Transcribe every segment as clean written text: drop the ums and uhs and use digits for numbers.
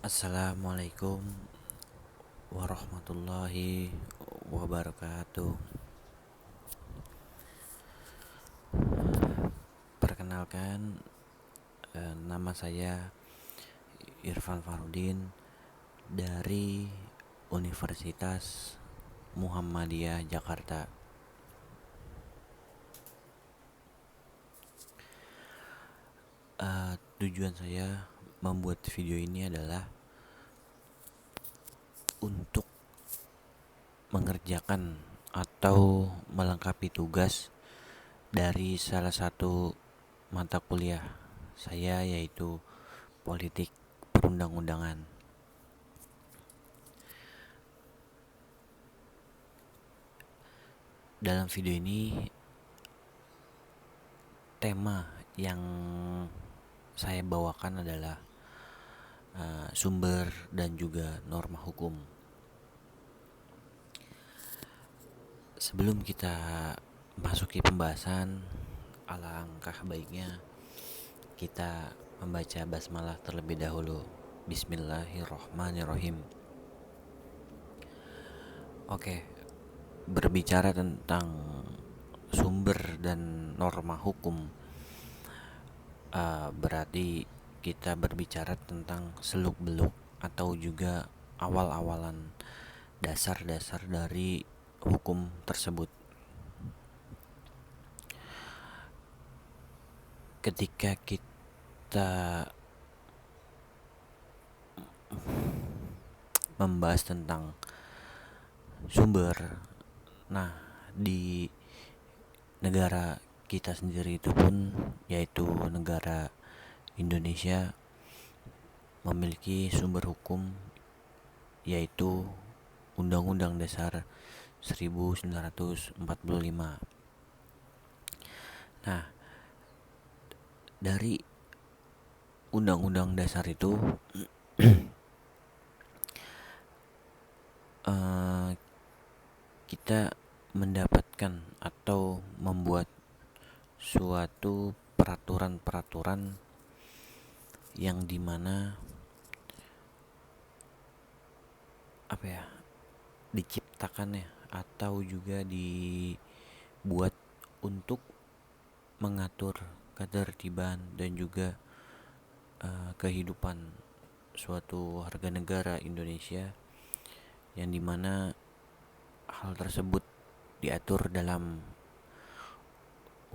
Assalamualaikum warahmatullahi wabarakatuh. Perkenalkan, nama saya Irfan Farudin dari Universitas Muhammadiyah Jakarta. Tujuan saya membuat video ini adalah untuk mengerjakan atau melengkapi tugas dari salah satu mata kuliah saya, yaitu politik perundang-undangan. Dalam video ini, tema yang saya bawakan adalah sumber dan juga norma hukum. Sebelum kita masuki pembahasan, alangkah baiknya kita membaca basmalah terlebih dahulu. Bismillahirrohmanirrohim. Oke, berbicara tentang sumber dan norma hukum, berarti kita berbicara tentang seluk-beluk atau juga awal-awalan dasar-dasar dari hukum tersebut. Ketika kita membahas tentang sumber, nah di negara kita sendiri itu pun, yaitu negara Indonesia, memiliki sumber hukum, yaitu Undang-Undang Dasar 1945. Nah, dari Undang-Undang Dasar itu kita mendapatkan atau membuat suatu peraturan-peraturan yang dimana diciptakan ya, atau juga dibuat untuk mengatur ketertiban dan juga kehidupan suatu warga negara Indonesia, yang dimana hal tersebut diatur dalam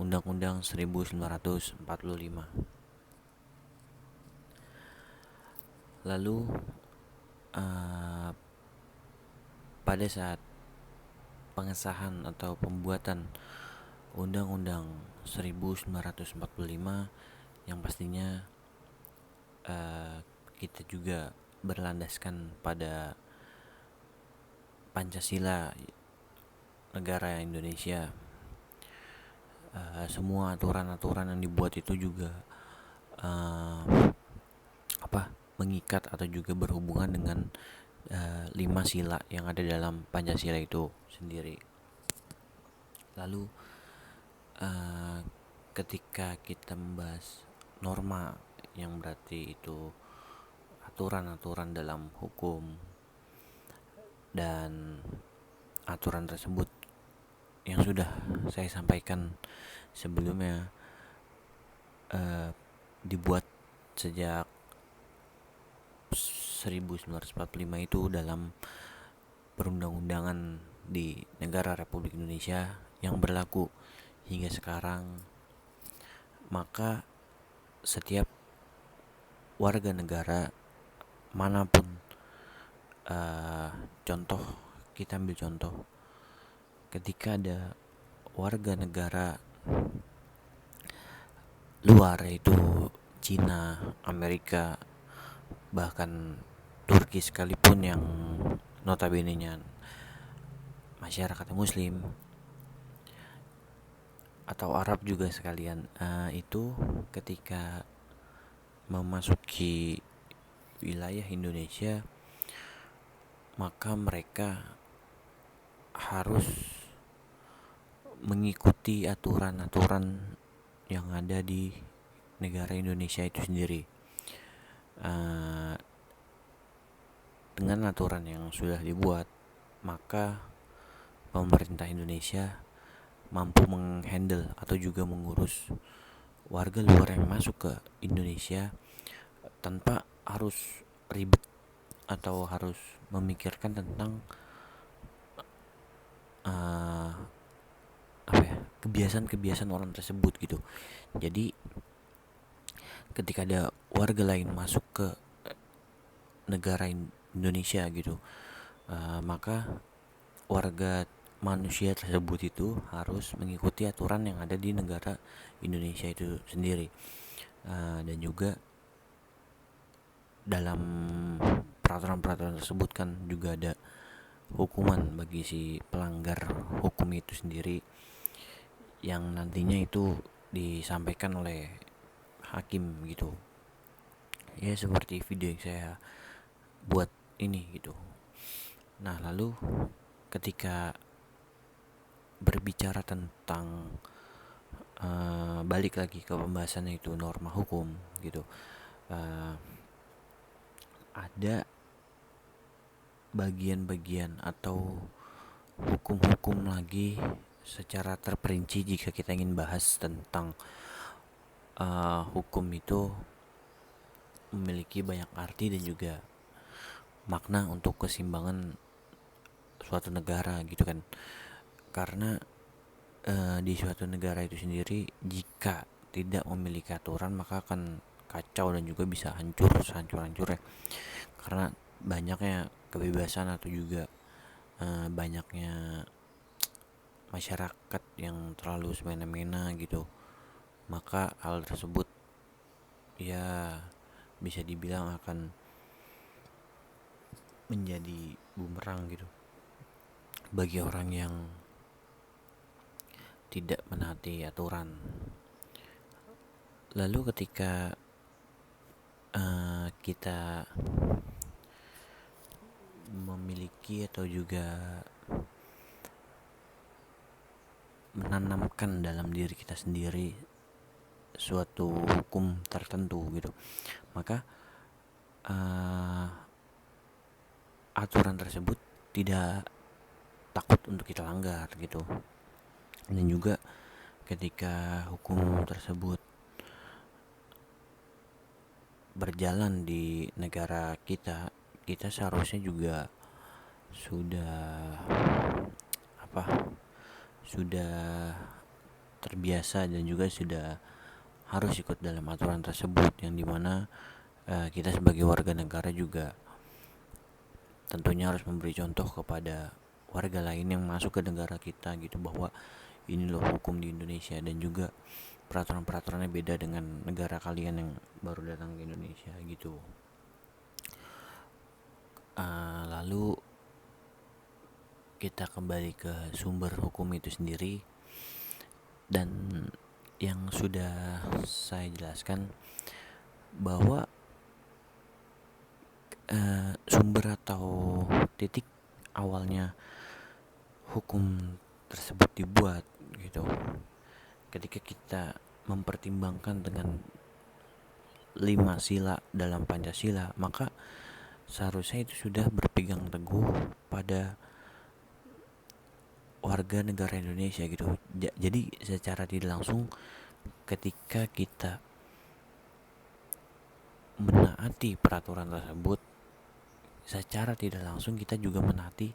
Undang-Undang 1945. Lalu pada saat pengesahan atau pembuatan Undang-Undang 1945, yang pastinya kita juga berlandaskan pada Pancasila negara Indonesia. Semua aturan-aturan yang dibuat itu juga mengikat atau juga berhubungan dengan 5 sila yang ada dalam Pancasila itu sendiri. Lalu ketika kita membahas norma, yang berarti itu aturan-aturan dalam hukum, dan aturan tersebut yang sudah saya sampaikan sebelumnya dibuat sejak 1945 itu dalam perundang-undangan di negara Republik Indonesia yang berlaku hingga sekarang. Maka setiap warga negara manapun, kita ambil contoh ketika ada warga negara luar, yaitu Cina, Amerika, bahkan Turki sekalipun, yang notabene-nya masyarakat Muslim, atau Arab juga sekalian, itu ketika memasuki wilayah Indonesia, maka mereka harus mengikuti aturan-aturan yang ada di negara Indonesia itu sendiri. dengan aturan yang sudah dibuat, maka pemerintah Indonesia mampu menghandle atau juga mengurus warga luar yang masuk ke Indonesia tanpa harus ribet atau harus memikirkan tentang uh, kebiasaan-kebiasaan orang tersebut gitu. Jadi ketika ada warga lain masuk ke negara Indonesia gitu, maka warga manusia tersebut itu harus mengikuti aturan yang ada di negara Indonesia itu sendiri. Dan juga dalam peraturan-peraturan tersebut kan juga ada hukuman bagi si pelanggar hukum itu sendiri, yang nantinya itu disampaikan oleh hakim gitu. Ya seperti video yang saya buat ini gitu. Nah, lalu ketika berbicara tentang balik lagi ke pembahasannya itu norma hukum gitu, ada bagian-bagian atau hukum-hukum lagi secara terperinci jika kita ingin bahas tentang hukum itu memiliki banyak arti dan juga makna untuk keseimbangan suatu negara gitu kan. Karena di suatu negara itu sendiri jika tidak memiliki aturan maka akan kacau dan juga bisa hancur-hancur ya, karena banyaknya kebebasan atau juga banyaknya masyarakat yang terlalu semena-mena gitu. Maka hal tersebut ya bisa dibilang akan menjadi bumerang gitu bagi orang yang tidak menaati aturan. Lalu ketika kita memiliki atau juga menanamkan dalam diri kita sendiri suatu hukum tertentu gitu, maka aturan tersebut tidak takut untuk kita langgar gitu. Dan juga ketika hukum tersebut berjalan di negara kita, kita seharusnya juga sudah sudah terbiasa dan juga sudah harus ikut dalam aturan tersebut, yang dimana kita sebagai warga negara juga tentunya harus memberi contoh kepada warga lain yang masuk ke negara kita gitu, bahwa ini loh hukum di Indonesia dan juga peraturan-peraturannya beda dengan negara kalian yang baru datang ke Indonesia gitu. Lalu kita kembali ke sumber hukum itu sendiri, dan yang sudah saya jelaskan bahwa sumber atau titik awalnya hukum tersebut dibuat gitu, ketika kita mempertimbangkan dengan 5 sila dalam Pancasila, maka seharusnya itu sudah berpegang teguh pada warga negara Indonesia gitu. Jadi secara tidak langsung ketika kita menaati peraturan tersebut, secara tidak langsung kita juga menaati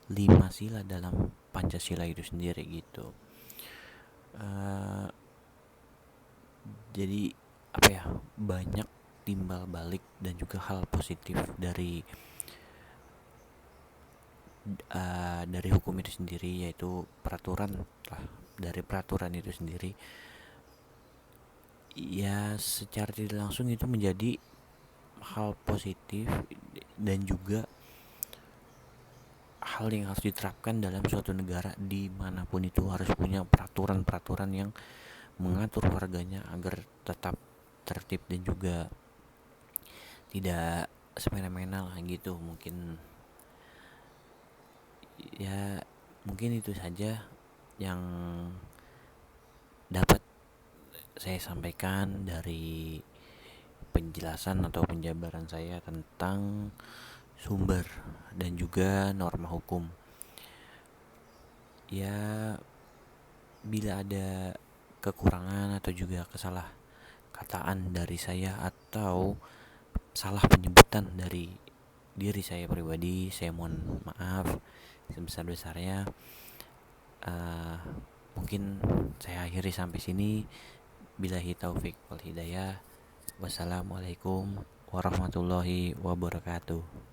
5 sila dalam Pancasila itu sendiri gitu. Jadi banyak timbal balik dan juga hal positif dari hukum itu sendiri, yaitu peraturan dari peraturan itu sendiri ya secara tidak langsung itu menjadi hal positif dan juga hal yang harus diterapkan dalam suatu negara dimanapun itu, harus punya peraturan-peraturan yang mengatur warganya agar tetap tertib dan juga tidak semena-mena lah gitu. Mungkin itu saja yang dapat saya sampaikan dari penjelasan atau penjabaran saya tentang sumber dan juga norma hukum. Ya, bila ada kekurangan atau juga kesalah kataan dari saya atau salah penyebutan dari diri saya pribadi, saya mohon maaf sebesar-besarnya. uh, Mungkin saya akhiri sampai sini. Billahi taufik wal hidayah. Wassalamualaikum warahmatullahi wabarakatuh.